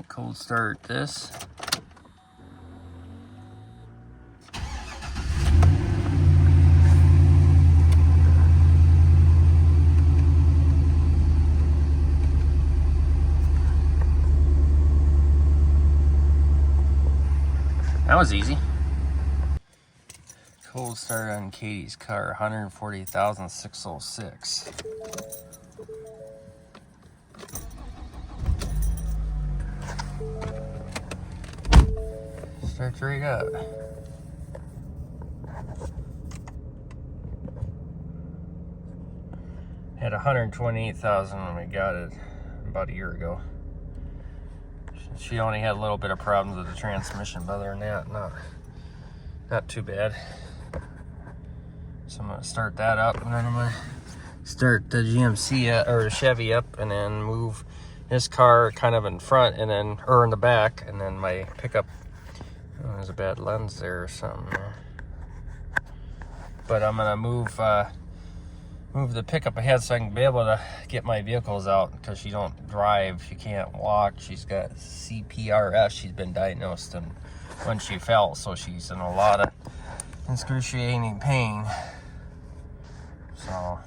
Cold start this. That was easy. Cold start on Katie's car, 140,606. Starts right up. Had 128,000 when we got it about a year ago. She only had a little bit of problems with the transmission, but other than that, not too bad. So I'm gonna start that up, and then I'm gonna start the GMC or the Chevy up, and then move this car kind of in front, and then in the back, and then my pickup. Oh, there's a bad lens there or something. But I'm gonna move the pickup ahead so I can be able to get my vehicles out, because she don't drive, she can't walk, she's got CPRS, she's been diagnosed and when she fell, so she's in a lot of excruciating pain. So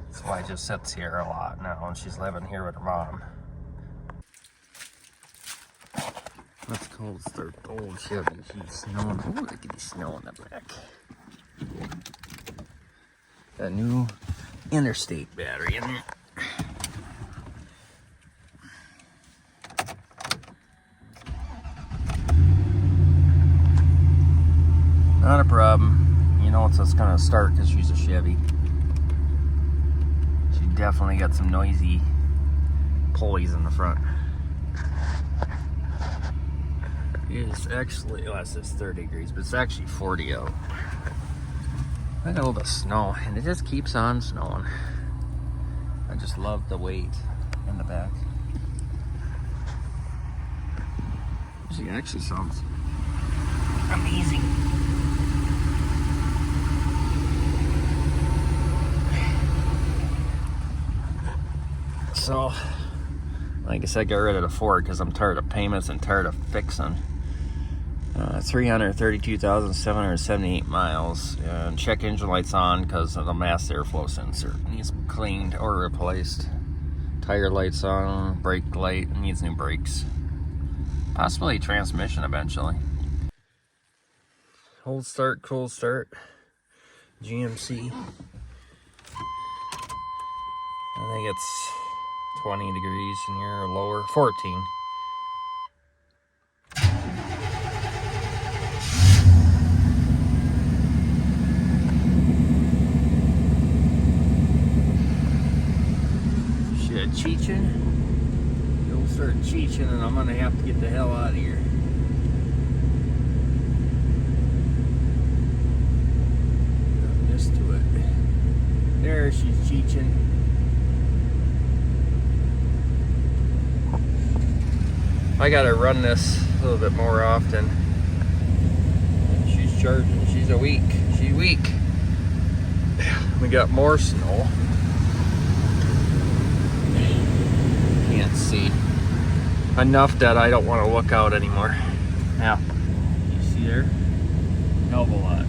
that's why she just sits here a lot now, and she's living here with her mom. Let's cold start the old Chevy. She's snowing. Oh, look at the snow in the back. A new interstate battery in there. Not a problem. You know it's just gonna start because she's a Chevy. She definitely got some noisy pulleys in the front. It's actually, well, it says 30 degrees, but it's actually 40 out. I got a little bit of snow, and it just keeps on snowing. I just love the weight in the back. She actually sounds amazing. So, like I said, I got rid of the Ford because I'm tired of payments and tired of fixing. 332,778 miles, and check engine lights on because of the mass airflow sensor. Needs cleaned or replaced. Tire lights on, brake light, needs new brakes. Possibly transmission eventually. Hold start, cool start. GMC. I think it's 20 degrees in here or lower, 14. Cheeching. You'll start cheeching, and I'm gonna have to get the hell out of here. Got this to it. There, she's cheeching. I gotta run this a little bit more often. She's charging. She's weak. She's weak. We got more snow. Can't see enough that I don't want to look out anymore. Now, you see there? Hell of a lot.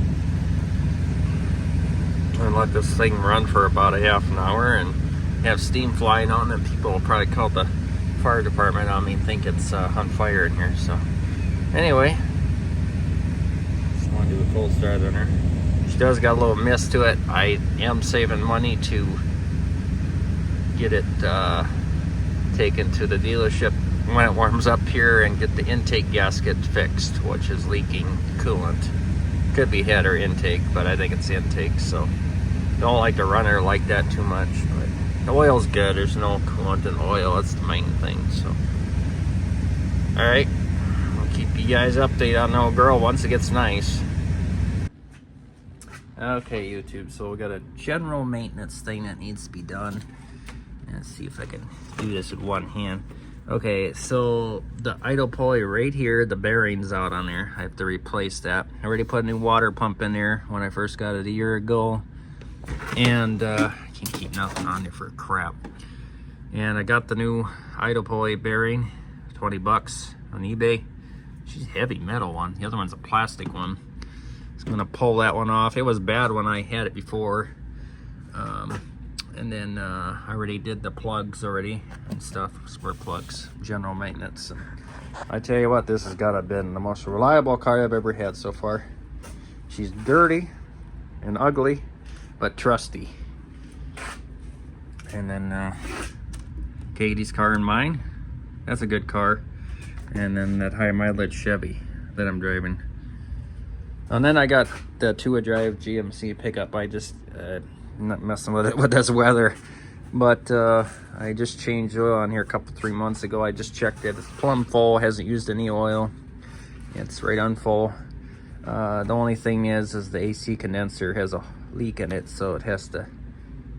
And let this thing run for about a half an hour and have steam flying on, and people will probably call the fire department on me and think it's on fire in here. So, anyway, just want to do a cold start on her. She does got a little mist to it. I am saving money to get it taken to the dealership when it warms up here and get the intake gasket fixed, which is leaking coolant. Could be head or intake, but I think it's intake, so don't like to run her like that too much. But the oil's good. There's no coolant in the oil. That's the main thing. So, all right, I'll keep you guys updated on the old girl once it gets nice. Okay, YouTube. So we got a general maintenance thing that needs to be done. Let's see if I can do this with one hand. Okay, so the idle pulley right here, the bearing's out on there. I have to replace that. I already put a new water pump in there when I first got it a year ago. And I can't keep nothing on there for crap. And I got the new idle pulley bearing 20 bucks on eBay. She's a heavy metal one. The other one's a plastic one. I'm gonna pull that one off. It was bad when I had it before. And then I already did the plugs already and stuff, spark plugs, general maintenance. And I tell you what, this has gotta been the most reliable car I've ever had so far. She's dirty and ugly, but trusty. And then Katie's car and mine. That's a good car. And then that high mileage Chevy that I'm driving. And then I got the two-wheel drive GMC pickup. I just not messing with it with this weather, but I just changed oil on here 3 months ago. I just checked it. It's plumb full. Hasn't used any oil. It's right on full. The only thing is the AC condenser has a leak in it, so it has to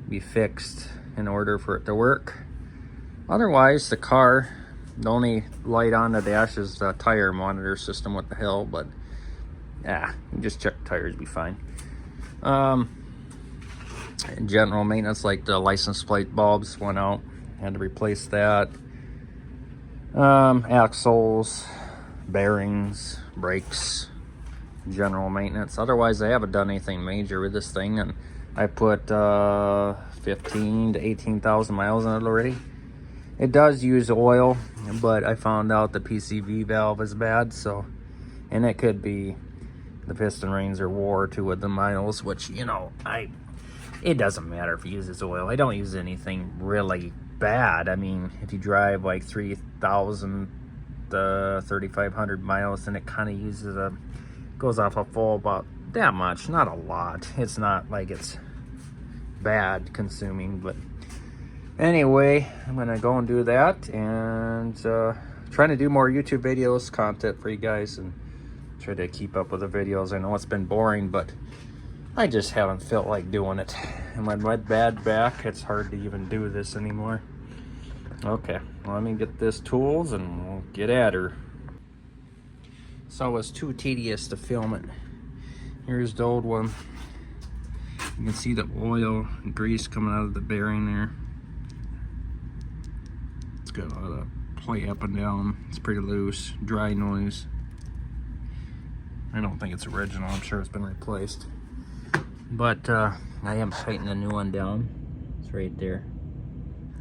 be fixed in order for it to work. Otherwise, the car, the only light on the dash is the tire monitor system. What the hell? But yeah, you just check the tires, be fine. General maintenance, like the license plate bulbs went out, had to replace that. Axles, bearings, brakes, general maintenance. Otherwise, I haven't done anything major with this thing, and I put 15 to 18,000 miles on it already. It does use oil, but I found out the PCV valve is bad, so, and it could be the piston rings are wore to with the miles, which, you know, it doesn't matter if it uses oil. I don't use anything really bad. I mean, if you drive like 3,000 to 3,500 miles, then it kind of uses goes off a full about that much, not a lot. It's not like it's bad consuming, but anyway, I'm gonna go and do that, and trying to do more YouTube videos, content for you guys, and try to keep up with the videos. I know it's been boring, but I just haven't felt like doing it. And with my bad back, it's hard to even do this anymore. Okay, well, let me get this tools and we'll get at her. So it was too tedious to film it. Here's the old one. You can see the oil and grease coming out of the bearing there. It's got a lot of play up and down. It's pretty loose, dry noise. I don't think it's original. I'm sure it's been replaced. But I am tightening a new one down. It's right there.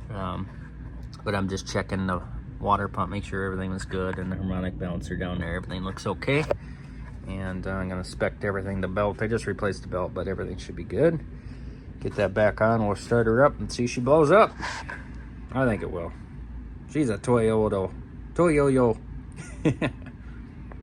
But I'm just checking the water pump, make sure everything is good, and the harmonic balancer down there, everything looks okay. And I'm gonna inspect everything. The belt, I just replaced the belt, but everything should be good. Get that back on, we'll start her up and see if she blows up. I think it will. She's a Toyota. Toyo-yo.